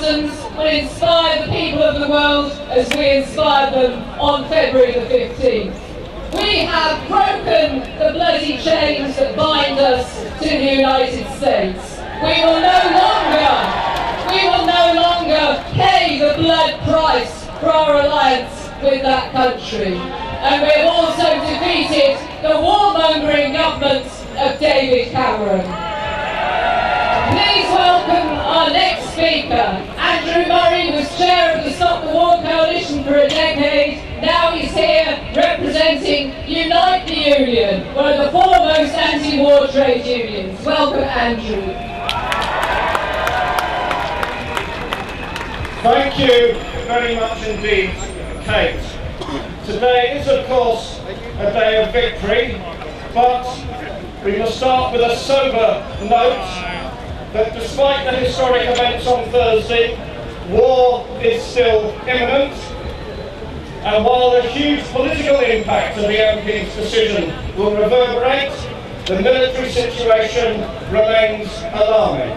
thousands will inspire the people of the world as we inspired them on February the 15th. We have broken the bloody chains that bind us to the United States. We will no longer pay the blood price for our alliance with that country. And we have also defeated the warmongering government of David Cameron. Please welcome our next speaker. Andrew Murray was chair of the Stop the War Coalition for a decade. Now he's here representing Unite the Union, one of the foremost anti-war trade unions. Welcome, Andrew. Thank you very much indeed, Kate. Today is, of course, a day of victory, but we must start with a sober note that despite the historic events on Thursday, war is still imminent, and while the huge political impact of the MP's decision will reverberate, the military situation remains alarming.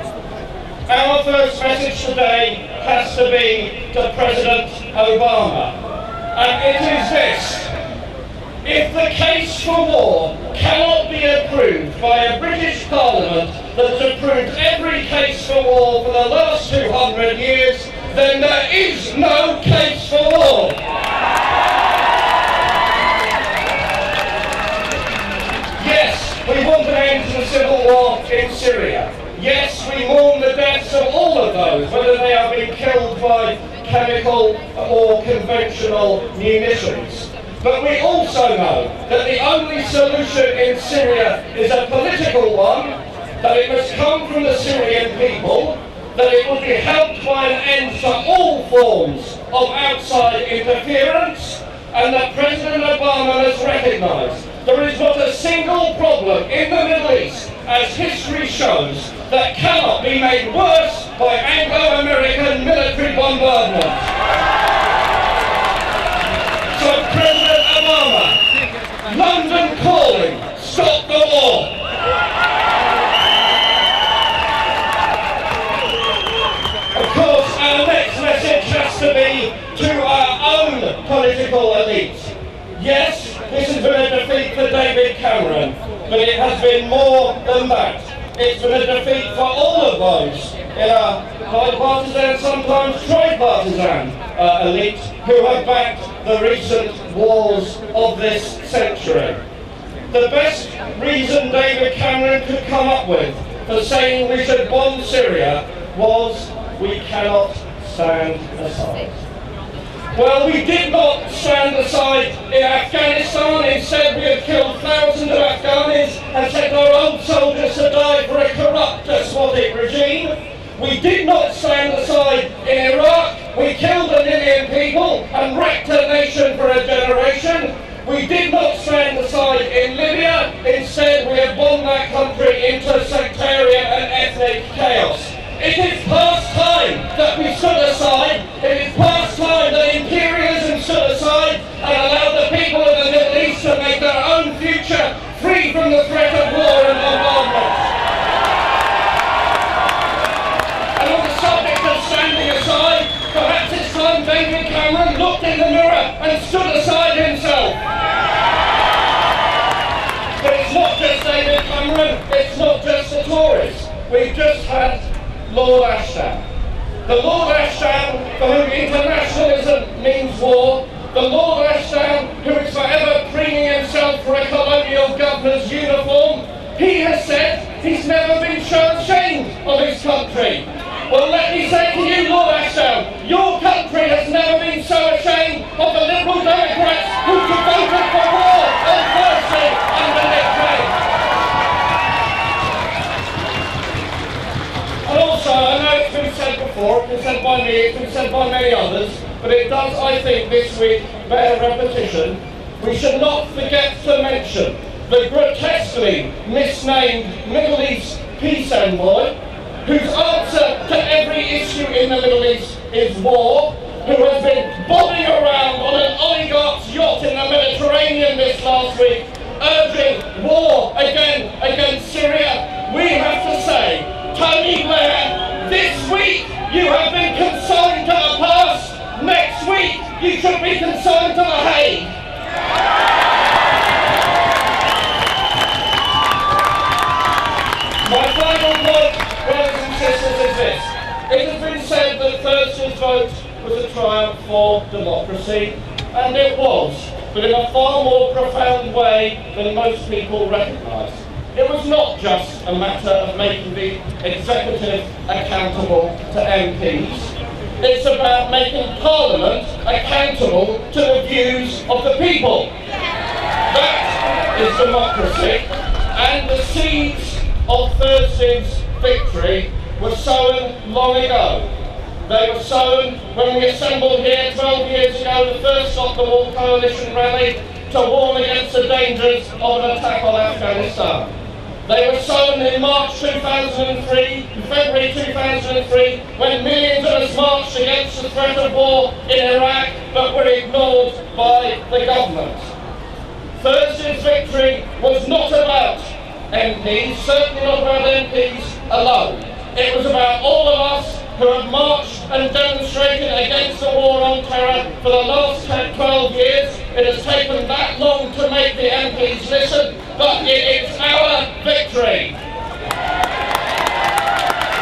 Our first message today has to be to President Obama, and it is this: if the case for war cannot be approved by a British Parliament that has approved every case for war for the last 200 years, then there is no case for war. Yes, we want an end to the civil war in Syria. Yes, we mourn the deaths of all of those, whether they have been killed by chemical or conventional munitions. But we also know that the only solution in Syria is a political one, that it must come from the Syrian people, that it will be helped by an end to all forms of outside interference, and that President Obama must recognise there is not a single problem in the Middle East, as history shows, that cannot be made worse by Anglo-American military bombardment. So President Obama, London calling, stop the war. Of course, our next message has to be to our own political elite. Yes, this has been a defeat for David Cameron, but it has been more than that. It's been a defeat for all of those in our bipartisan, sometimes tripartisan elite who have backed the recent wars of this century. The best reason David Cameron could come up with for saying we should bomb Syria was, we cannot stand aside. Well, we did not stand aside in Afghanistan. Instead, we have killed thousands of Afghans and sent our old soldiers to die for a corrupt, despotic regime. We did not stand aside in Iraq. We killed a million people and wrecked a nation for a generation. We did not stand aside in Libya. Instead, we have bombed that country into sectarian and ethnic chaos. It is past time that we stood aside. It is past time that imperialism stood aside and allowed the people of the Middle East to make their own future free from the threat of war and bombardment. And on the subject of standing aside, perhaps it's time David Cameron looked in the mirror and stood aside himself. But it's not just David Cameron, it's not just the Tories. We've just had Lord Ashton. The Lord Ashton for whom internationalism means war, the Lord Ashton who is forever preening himself for a colonial governor's uniform, he has said he's never been shown shame of his country. Well, let me say to you, Lord Ashton, your country has never been so ashamed of the Liberal Democrats who voted for war on Thursday under Nick Clegg. And also, I know it's been said before, it's been said by me, it's been said by many others, but it does, I think, this week bear repetition. We should not forget to mention the grotesquely misnamed Middle East peace envoy, whose answer to every issue in the Middle East is war, who has been bobbing around on an oligarch's yacht in the Mediterranean this last week, urging war again against Syria. We have to say, Tony Blair, this week you have been we should be concerned to The Hague. My final point, brothers and sisters, is this. It has been said that Thursday's vote was a triumph for democracy, and it was, but in a far more profound way than most people recognise. It was not just a matter of making the executive accountable to MPs. It's about making Parliament accountable to the views of the people. That is democracy, and the seeds of Thursday's victory were sown long ago. They were sown when we assembled here 12 years ago, the first Stop the War Coalition rally, to warn against the dangers of an attack on Afghanistan. They were sown in March 2003, February 2003, when millions of us marched against the threat of war in Iraq, but were ignored by the government. Thursday's victory was not about MPs, certainly not about MPs alone. It was about all of us who have marched and demonstrated against the war on terror for the last 12 years. It has taken that long to make the MPs listen, but it is our victory.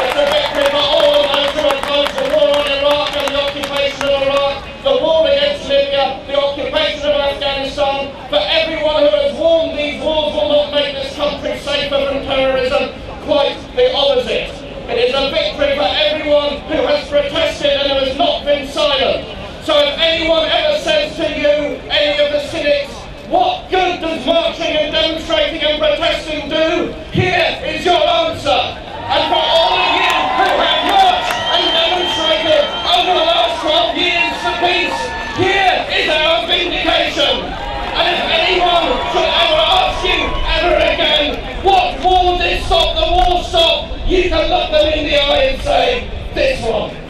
It's a victory for all of those who opposed the war on Iraq and the occupation of Iraq, the war against Libya, the occupation of Afghanistan, for everyone who has warned these wars will not make this country safer from terrorism. Quite the opposite. It is a victory for everyone who has protested and who has not been silent. So if anyone ever says to you, any of the cynics, what good does marching and demonstrating and protesting do? Here is your answer. And for all of you who have marched and demonstrated over the last 12 years for peace, here is our vindication. And if anyone should ever ask you ever again, what war did stop the war stop? You can look them in the eye and say, this one.